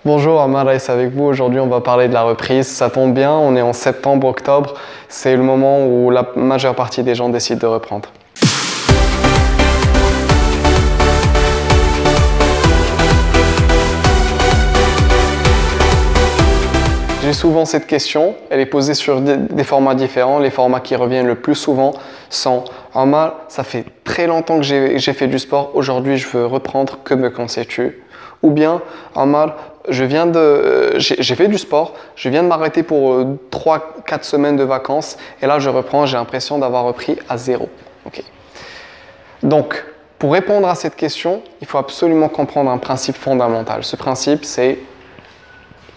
Bonjour, Amar est avec vous. Aujourd'hui, on va parler de la reprise. Ça tombe bien, on est en septembre-octobre. C'est le moment où la majeure partie des gens décident de reprendre. J'ai souvent cette question, elle est posée sur des formats différents. Les formats qui reviennent le plus souvent sont « Amar, ça fait très longtemps que j'ai fait du sport, aujourd'hui je veux reprendre, que me conseilles-tu » Ou bien « Amar, j'ai fait du sport, je viens de m'arrêter pour 3-4 semaines de vacances et là je reprends, j'ai l'impression d'avoir repris à zéro. » Okay. Donc, pour répondre à cette question, il faut absolument comprendre un principe fondamental. Ce principe, c'est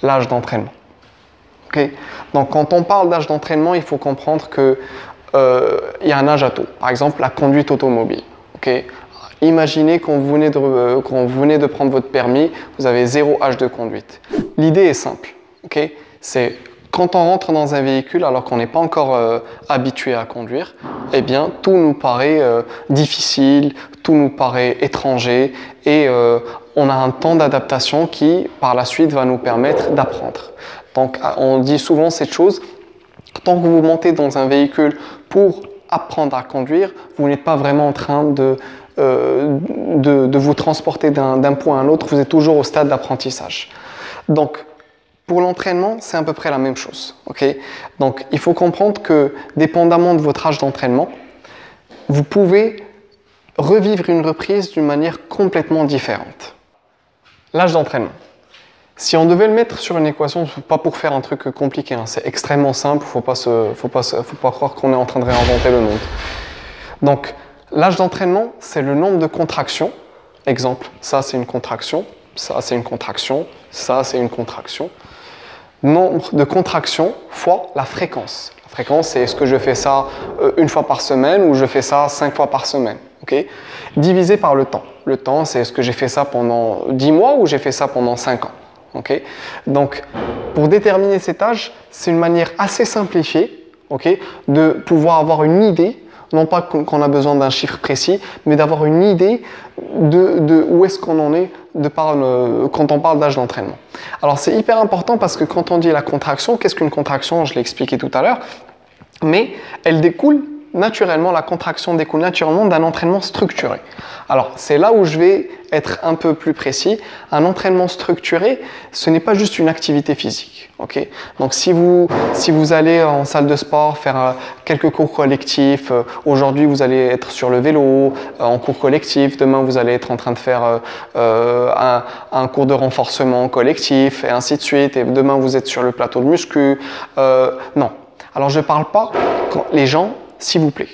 l'âge d'entraînement. Okay. Donc, quand on parle d'âge d'entraînement, il faut comprendre qu'il y a un âge à tout. Par exemple, la conduite automobile. Okay. Imaginez quand vous venez de prendre votre permis, vous avez 0 âge de conduite. L'idée est simple. Okay. C'est quand on rentre dans un véhicule alors qu'on n'est pas encore habitué à conduire, eh bien, tout nous paraît difficile, tout nous paraît étranger et on a un temps d'adaptation qui, par la suite, va nous permettre d'apprendre. Donc, on dit souvent cette chose, tant que vous montez dans un véhicule pour apprendre à conduire, vous n'êtes pas vraiment en train de vous transporter d'un point à l'autre, vous êtes toujours au stade d'apprentissage. Donc, pour l'entraînement, c'est à peu près la même chose. Okay. Donc, il faut comprendre que, dépendamment de votre âge d'entraînement, vous pouvez revivre une reprise d'une manière complètement différente. L'âge d'entraînement. Si on devait le mettre sur une équation, pas pour faire un truc compliqué, hein, c'est extrêmement simple, faut pas croire qu'on est en train de réinventer le monde. Donc, l'âge d'entraînement, c'est le nombre de contractions. Exemple, ça c'est une contraction, ça c'est une contraction, ça c'est une contraction. Nombre de contractions fois la fréquence. La fréquence, c'est est-ce que je fais ça une fois par semaine ou je fais ça 5 fois par semaine. Okay. Divisé par le temps. Le temps, c'est est-ce que j'ai fait ça pendant 10 mois ou j'ai fait ça pendant 5 ans. Okay. Donc, pour déterminer cet âge, c'est une manière assez simplifiée, okay, de pouvoir avoir une idée, non pas qu'on a besoin d'un chiffre précis, mais d'avoir une idée de où est-ce qu'on en est quand on parle d'âge d'entraînement. Alors, c'est hyper important parce que quand on dit la contraction, qu'est-ce qu'une contraction? Je l'ai expliqué tout à l'heure, mais elle découle naturellement, la contraction découle naturellement d'un entraînement structuré. Alors, c'est là où je vais être un peu plus précis. Un entraînement structuré, ce n'est pas juste une activité physique. Okay. Donc, si vous allez en salle de sport faire quelques cours collectifs, aujourd'hui vous allez être sur le vélo, en cours collectif, demain vous allez être en train de faire un cours de renforcement collectif, et ainsi de suite, et demain vous êtes sur le plateau de muscu. Non. Alors, je ne parle pas quand les gens, s'il vous plaît,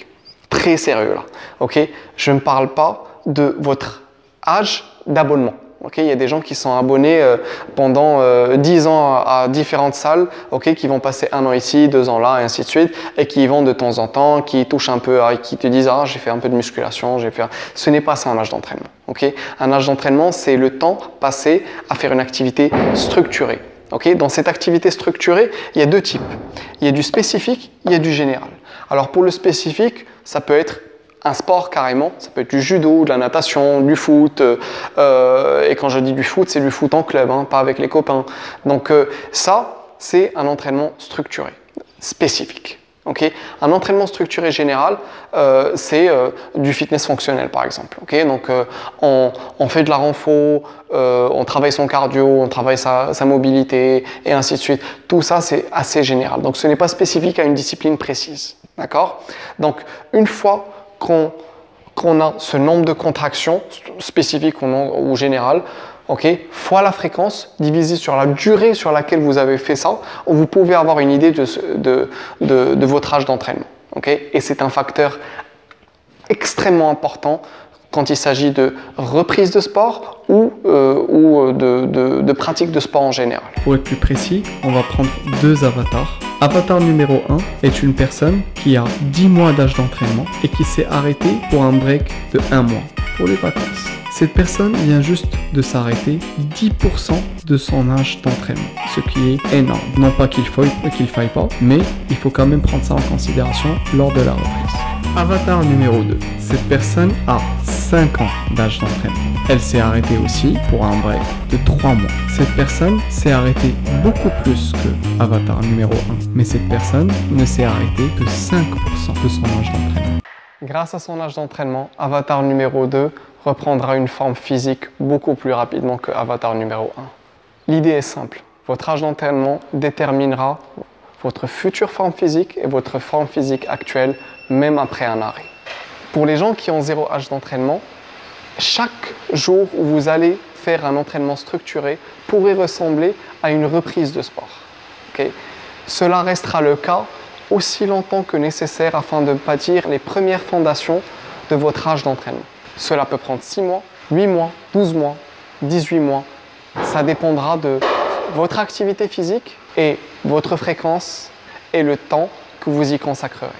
très sérieux là, ok? Je ne parle pas de votre âge d'abonnement. Okay? Il y a des gens qui sont abonnés pendant 10 ans à différentes salles, okay? Qui vont passer 1 an ici, 2 ans là, et ainsi de suite, et qui y vont de temps en temps, qui touchent un peu, qui te disent « Ah, j'ai fait un peu de musculation, j'ai fait… » Ce n'est pas ça un âge d'entraînement. Okay? Un âge d'entraînement, c'est le temps passé à faire une activité structurée. Okay? Dans cette activité structurée, il y a 2 types. Il y a du spécifique, il y a du général. Alors pour le spécifique, ça peut être un sport carrément, ça peut être du judo, de la natation, du foot, et quand je dis du foot, c'est du foot en club, hein, pas avec les copains. Donc ça, c'est un entraînement structuré, spécifique. Okay. Un entraînement structuré général, c'est du fitness fonctionnel par exemple. Okay. Donc on fait de la renfo, on travaille son cardio, on travaille sa mobilité et ainsi de suite. Tout ça c'est assez général. Donc ce n'est pas spécifique à une discipline précise. D'accord? Donc une fois qu'on a ce nombre de contractions spécifiques ou générales, okay, fois la fréquence divisée sur la durée sur laquelle vous avez fait ça, vous pouvez avoir une idée de votre âge d'entraînement. Okay? Et c'est un facteur extrêmement important quand il s'agit de reprise de sport ou de pratique de sport en général. Pour être plus précis, on va prendre 2 avatars. Avatar numéro 1 est une personne qui a 10 mois d'âge d'entraînement et qui s'est arrêtée pour un break de 1 mois pour les vacances. Cette personne vient juste de s'arrêter 10% de son âge d'entraînement, ce qui est énorme. Non pas qu'il faille pas, mais il faut quand même prendre ça en considération lors de la reprise. Avatar numéro 2. Cette personne a 5 ans d'âge d'entraînement. Elle s'est arrêtée aussi pour un break de 3 mois. Cette personne s'est arrêtée beaucoup plus que Avatar numéro 1. Mais cette personne ne s'est arrêtée que 5% de son âge d'entraînement. Grâce à son âge d'entraînement, Avatar numéro 2 reprendra une forme physique beaucoup plus rapidement que Avatar numéro 1. L'idée est simple. Votre âge d'entraînement déterminera votre future forme physique et votre forme physique actuelle, même après un arrêt. Pour les gens qui ont 0 âge d'entraînement, chaque jour où vous allez faire un entraînement structuré pourrait ressembler à une reprise de sport. Okay? Cela restera le cas aussi longtemps que nécessaire afin de bâtir les premières fondations de votre âge d'entraînement. Cela peut prendre 6 mois, 8 mois, 12 mois, 18 mois. Ça dépendra de votre activité physique et votre fréquence et le temps que vous y consacrerez.